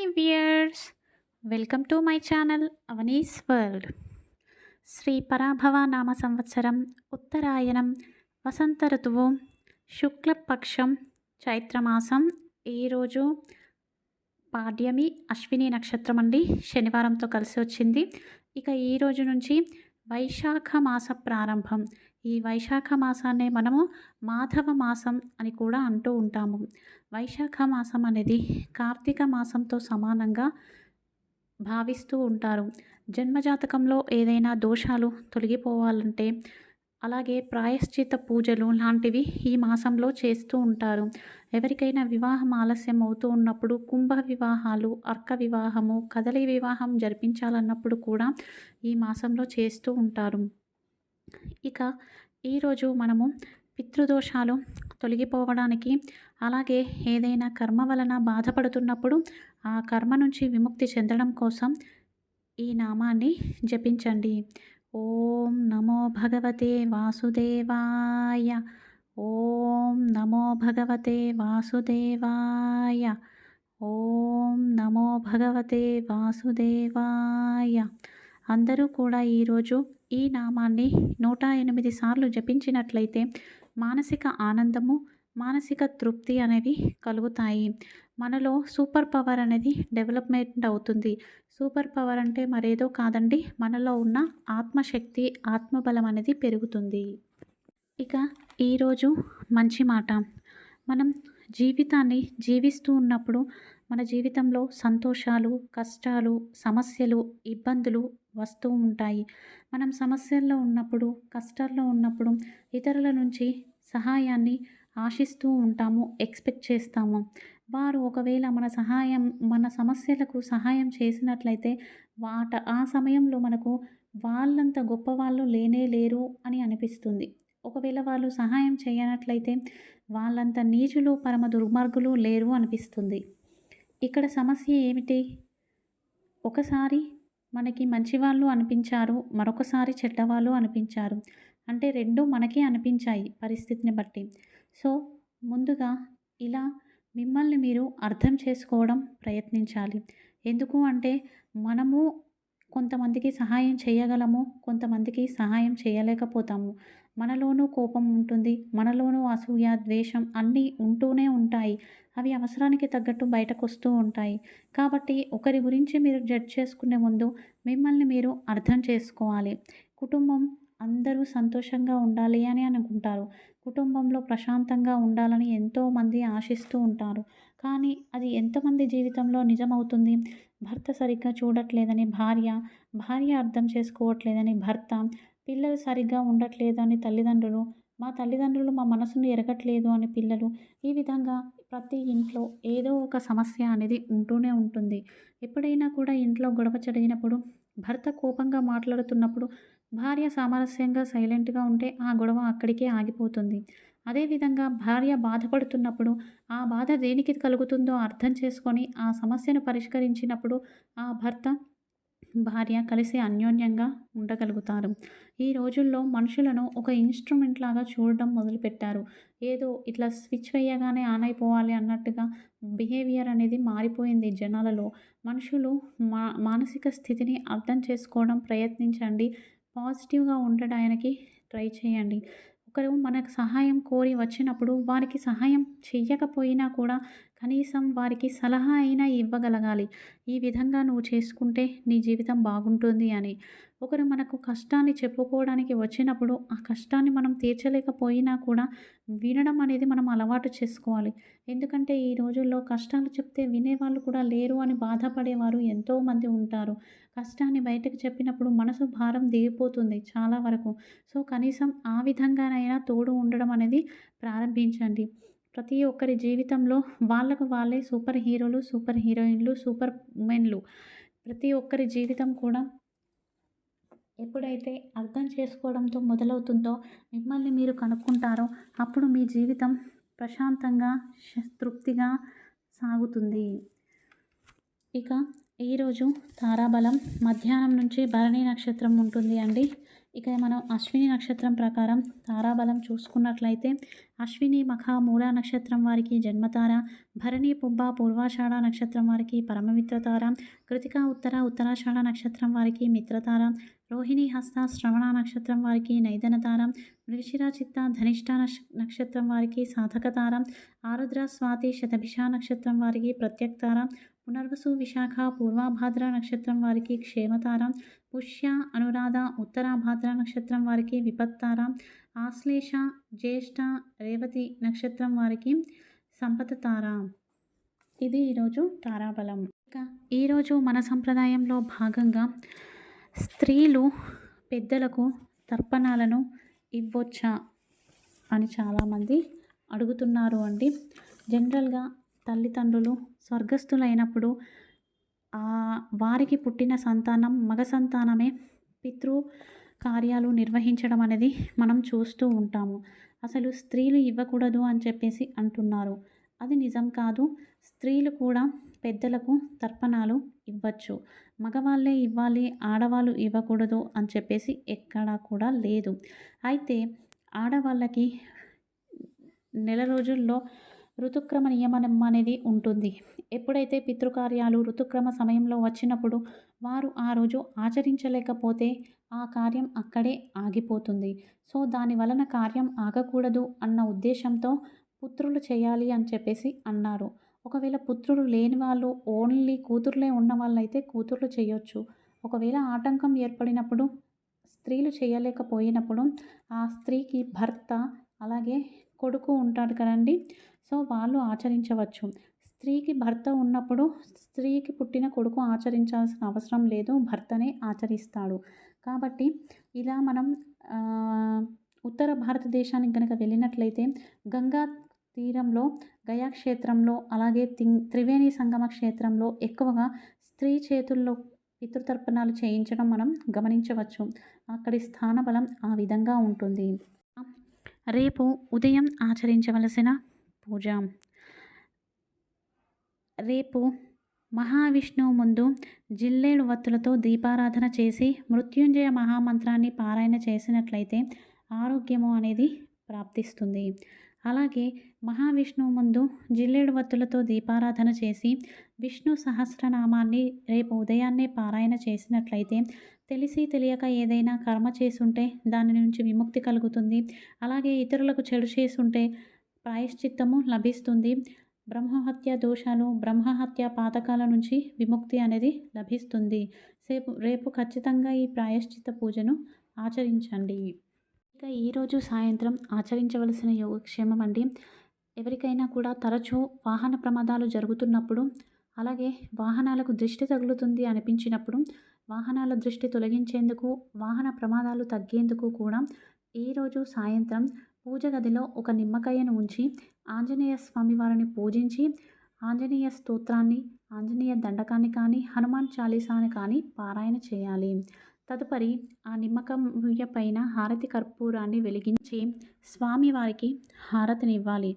Hi viewers, welcome to my channel Avani's world. Sri పరాభవ నామ సంవత్సరం, ఉత్తరాయణం, వసంత ఋతువు, శుక్లపక్షం, చైత్రమాసం. ఈరోజు పాడ్యమి అశ్విని నక్షత్రం అండి, శనివారంతో కలిసి వచ్చింది. ఇక ఈ రోజు నుంచి వైశాఖ మాస ప్రారంభం. ఈ వైశాఖ మాసాన్నే మనము మాధవ మాసం అని కూడా అంటూ ఉంటాము. వైశాఖ మాసం అనేది కార్తీక మాసంతో సమానంగా భావిస్తూ ఉంటారు. జన్మజాతకంలో ఏదైనా దోషాలు తొలగిపోవాలంటే, అలాగే ప్రాయశ్చిత్త పూజలు లాంటివి ఈ మాసంలో చేస్తూ ఉంటారు. ఎవరికైనా వివాహం ఆలస్యం అవుతూ ఉన్నప్పుడు, కుంభ వివాహాలు, అర్క వివాహము, కదలి వివాహం జరిపించాలన్నప్పుడు కూడా ఈ మాసంలో చేస్తూ ఉంటారు. ఇక ఈరోజు మనము పితృదోషాలు తొలగిపోవడానికి, అలాగే ఏదైనా కర్మ వలన బాధపడుతున్నప్పుడు ఆ కర్మ నుంచి విముక్తి చెందడం కోసం ఈ నామాన్ని జపించండి. ఓం నమో భగవతే వాసుదేవాయ. ఓం నమో భగవతే వాసుదేవాయ. ఓం నమో భగవతే వాసుదేవాయ. అందరూ కూడా ఈరోజు ఈ నామాన్ని 108 సార్లు జపించినట్లయితే మానసిక ఆనందము, మానసిక తృప్తి అనేవి కలుగుతాయి. మనలో సూపర్ పవర్ అనేది డెవలప్మెంట్ అవుతుంది. సూపర్ పవర్ అంటే మరేదో కాదండి, మనలో ఉన్న ఆత్మశక్తి, ఆత్మబలం అనేది పెరుగుతుంది. ఇక ఈరోజు మంచి మాట. మనం జీవితాన్ని జీవిస్తూ ఉన్నప్పుడు మన జీవితంలో సంతోషాలు, కష్టాలు, సమస్యలు, ఇబ్బందులు వస్తూ ఉంటాయి. మనం సమస్యల్లో ఉన్నప్పుడు, కష్టాల్లో ఉన్నప్పుడు ఇతరుల నుంచి సహాయాన్ని ఆశిస్తూ ఉంటాము, ఎక్స్పెక్ట్ చేస్తాము. వారు ఒకవేళ మన సమస్యలకు సహాయం చేసినట్లయితే ఆ సమయంలో మనకు వాళ్ళంత గొప్పవాళ్ళు లేనే లేరు అని అనిపిస్తుంది. ఒకవేళ వాళ్ళు సహాయం చేయనట్లయితే వాళ్ళంత నీచులు, పరమ దుర్మార్గులు లేరు అనిపిస్తుంది. ఇక్కడ సమస్య ఏమిటి? ఒకసారి మనకి మంచివాళ్ళు అనిపించారు, మరొకసారి చెడ్డవాళ్ళు అనిపించారు. అంటే రెండు మనకే అనిపించాయి పరిస్థితిని బట్టి. సో ముందుగా ఇలా మిమ్మల్ని మీరు అర్థం చేసుకోవడం ప్రయత్నించాలి. ఎందుకు అంటే మనము కొంతమందికి సహాయం చేయగలము, కొంతమందికి సహాయం చేయలేకపోతాము. మనలోనూ కోపం ఉంటుంది, మనలోనూ అసూయ, ద్వేషం అన్నీ ఉంటూనే ఉంటాయి. అవి అవసరానికి తగ్గట్టు బయటకు వస్తూ ఉంటాయి. కాబట్టి ఒకరి గురించి మీరు జడ్జ్ చేసుకునే ముందు మిమ్మల్ని మీరు అర్థం చేసుకోవాలి. కుటుంబం అందరూ సంతోషంగా ఉండాలి అని అనుకుంటారు. కుటుంబంలో ప్రశాంతంగా ఉండాలని ఎంతోమంది ఆశిస్తూ ఉంటారు. కానీ అది ఎంతమంది జీవితంలో నిజమవుతుంది? భర్త సరిగ్గా చూడట్లేదని భార్య, భార్య అర్థం చేసుకోవట్లేదని భర్త, పిల్లలు సరిగ్గా ఉండట్లేదని తల్లిదండ్రులు, మా తల్లిదండ్రులు మా మనసును ఎరగట్లేదు అని పిల్లలు. ఈ విధంగా ప్రతి ఇంట్లో ఏదో ఒక సమస్య అనేది ఉంటూనే ఉంటుంది. ఎప్పుడైనా కూడా ఇంట్లో గొడవ జరిగినప్పుడు, భర్త కోపంగా మాట్లాడుతున్నప్పుడు భార్య సామరస్యంగా సైలెంట్గా ఉంటే ఆ గొడవ అక్కడికే ఆగిపోతుంది. అదేవిధంగా భార్య బాధపడుతున్నప్పుడు ఆ బాధ దేనికి కలుగుతుందో అర్థం చేసుకొని ఆ సమస్యను పరిష్కరించినప్పుడు ఆ భర్త, భార్య కలిసి అన్యోన్యంగా ఉండగలుగుతారు. ఈ రోజుల్లో మనుషులను ఒక ఇన్స్ట్రుమెంట్ లాగా చూడడం మొదలుపెట్టారు. ఏదో ఇట్లా స్విచ్ వేయగానే ఆన్ అయిపోవాలి అన్నట్టుగా బిహేవియర్ అనేది మారిపోయింది జనాలలో. మనుషులు మానసిక స్థితిని అర్థం చేసుకోవడం ప్రయత్నించండి. పాజిటివ్గా ఉండడానికి ట్రై చేయండి. ఒకరు మనకు సహాయం కోరి వచ్చినప్పుడు వారికి సహాయం చెయ్యకపోయినా కూడా కనీసం వారికి సలహా అయినా ఇవ్వగలగాలి. ఈ విధంగా నువ్వు చేసుకుంటే నీ జీవితం బాగుంటుంది అని. ఒకరు మనకు కష్టాన్ని చెప్పుకోవడానికి వచ్చినప్పుడు ఆ కష్టాన్ని మనం తీర్చలేకపోయినా కూడా వినడం అనేది మనం అలవాటు చేసుకోవాలి. ఎందుకంటే ఈ రోజుల్లో కష్టాలు చెప్తే వినేవాళ్ళు కూడా లేరు అని బాధపడేవారు ఎంతోమంది ఉంటారు. కష్టాన్ని బయటకు చెప్పినప్పుడు మనసు భారం దిగిపోతుంది చాలా వరకు. సో కనీసం ఆ విధంగానైనా తోడు ఉండడం అనేది ప్రారంభించండి. ప్రతి ఒక్కరి జీవితంలో వాళ్ళకు వాళ్ళే సూపర్ హీరోలు, సూపర్ హీరోయిన్లు, సూపర్ ఉమెన్లు. ప్రతి ఒక్కరి జీవితం కూడా ఎప్పుడైతే అర్థం చేసుకోవడంతో మొదలవుతుందో, మిమ్మల్ని మీరు కనుక్కుంటారో అప్పుడు మీ జీవితం ప్రశాంతంగా, తృప్తిగా సాగుతుంది. ఇక ఈరోజు తారాబలం మధ్యాహ్నం నుంచి భరణి నక్షత్రం ఉంటుంది అండి. ఇక మనం అశ్విని నక్షత్రం ప్రకారం తారాబలం చూసుకున్నట్లయితే అశ్విని మఖ మూల నక్షత్రం వారికి జన్మతార, భరణి పుబ్బ పూర్వాషాఢ నక్షత్రం వారికి పరమమిత్రతార, కృతిక ఉత్తర ఉత్తరాషాఢ నక్షత్రం వారికి మిత్రతార, రోహిణి హస్త శ్రవణ నక్షత్రం వారికి నైదనతార, మృగశిర చిత్త ధనిష్ట నక్షత్రం వారికి సాధకతార, ఆరుద్ర స్వాతి శతభిష నక్షత్రం వారికి ప్రత్యక్తార, పునర్వసు విశాఖ పూర్వభాద్ర నక్షత్రం వారికి క్షేమతార, పుష్య అనురాధ ఉత్తరాభాద్ర నక్షత్రం వారికి విపత్తార, ఆశ్లేష జ్యేష్ఠ రేవతి నక్షత్రం వారికి సంపత్తార. ఇది ఈరోజు తారాబలం. ఇక ఈరోజు మన సంప్రదాయంలో భాగంగా స్త్రీలు పెద్దలకు తర్పణాలను ఇవ్వొచ్చా అని చాలామంది అడుగుతున్నారు అండి. జనరల్గా తల్లిదండ్రులు స్వర్గస్థులైనప్పుడు వారికి పుట్టిన సంతానం మగ సంతానమే పితృ కార్యాలు నిర్వహించడం అనేది మనం చూస్తూ ఉంటాము. అసలు స్త్రీలు ఇవ్వకూడదు అని చెప్పేసి అంటున్నారు. అది నిజం కాదు. స్త్రీలు కూడా పెద్దలకు తర్పణాలు ఇవ్వచ్చు. మగవాళ్ళే ఇవ్వాలి, ఆడవాళ్ళు ఇవ్వకూడదు అని చెప్పేసి ఎక్కడా కూడా లేదు. అయితే ఆడవాళ్ళకి నెల రోజుల్లో ఋతుక్రమ నియమనం అనేది ఉంటుంది. ఎప్పుడైతే పితృకార్యాలు ఋతుక్రమ సమయంలో వచ్చినప్పుడు వారు ఆ రోజు ఆచరించలేకపోతే ఆ కార్యం అక్కడే ఆగిపోతుంది. సో దాని వలన కార్యం ఆగకూడదు అన్న ఉద్దేశంతో పుత్రులు చేయాలి అని చెప్పేసి అన్నారు. ఒకవేళ పుత్రులు లేని వాళ్ళు ఓన్లీ కూతుర్లే ఉన్న వాళ్ళైతే కూతుర్లు చేయొచ్చు. ఒకవేళ ఆటంకం ఏర్పడినప్పుడు స్త్రీలు చేయలేకపోయినప్పుడు ఆ స్త్రీకి భర్త అలాగే కొడుకు ఉంటాడు కదండి. సో వాళ్ళు ఆచరించవచ్చు. స్త్రీకి భర్త ఉన్నప్పుడు స్త్రీకి పుట్టిన కొడుకు ఆచరించాల్సిన అవసరం లేదు, భర్తనే ఆచరిస్తాడు. కాబట్టి ఇలా మనం ఉత్తర భారతదేశానికి కనుక వెళ్ళినట్లయితే గంగా తీరంలో గయా క్షేత్రంలో అలాగే త్రివేణి సంగమ క్షేత్రంలో ఎక్కువగా స్త్రీ చేతుల్లో పితృతర్పణాలు చేయించడం మనం గమనించవచ్చు. అక్కడి స్థానబలం ఆ విధంగా ఉంటుంది. రేపు ఉదయం ఆచరించవలసిన పూజ. రేపు మహావిష్ణువు ముందు జిల్లేడు వత్తులతో దీపారాధన చేసి మృత్యుంజయ మహామంత్రాన్ని పారాయణ చేసినట్లయితే ఆరోగ్యము అనేది ప్రాప్తిస్తుంది. అలాగే మహావిష్ణువు ముందు జిల్లేడు వత్తులతో దీపారాధన చేసి విష్ణు సహస్రనామాన్ని రేపు ఉదయాన్నే పారాయణ చేసినట్లయితే తెలిసి తెలియక ఏదైనా కర్మ చేసుంటే దాని నుంచి విముక్తి కలుగుతుంది. అలాగే ఇతరులకు చెడు చేసుంటే ప్రాయశ్చిత్తము లభిస్తుంది. బ్రహ్మహత్య దోషాలు బ్రహ్మహత్య పాతకాల నుంచి విముక్తి అనేది లభిస్తుంది. రేపు ఖచ్చితంగా ఈ ప్రాయశ్చిత్త పూజను ఆచరించండి. ఇక ఈరోజు సాయంత్రం ఆచరించవలసిన యోగక్షేమం అండి. ఎవరికైనా కూడా తరచూ వాహన ప్రమాదాలు జరుగుతున్నప్పుడు అలాగే వాహనాలకు దృష్టి తగులుతుంది అనిపించినప్పుడు వాహనాల దృష్టి తొలగించేందుకు వాహన ప్రమాదాలు తగ్గేందుకు కూడా ఈరోజు సాయంత్రం పూజ గదిలో ఒక నిమ్మకాయను ఉంచి ఆంజనేయ స్వామి వారిని పూజించి ఆంజనేయ స్తోత్రాన్ని ఆంజనేయ దండకాన్ని కానీ హనుమాన్ చాలీసాని కానీ పారాయణ చేయాలి. తదుపరి ఆ నిమ్మకాయ పైన హారతి కర్పూరాన్ని వెలిగించి స్వామివారికి హారతినివ్వాలి.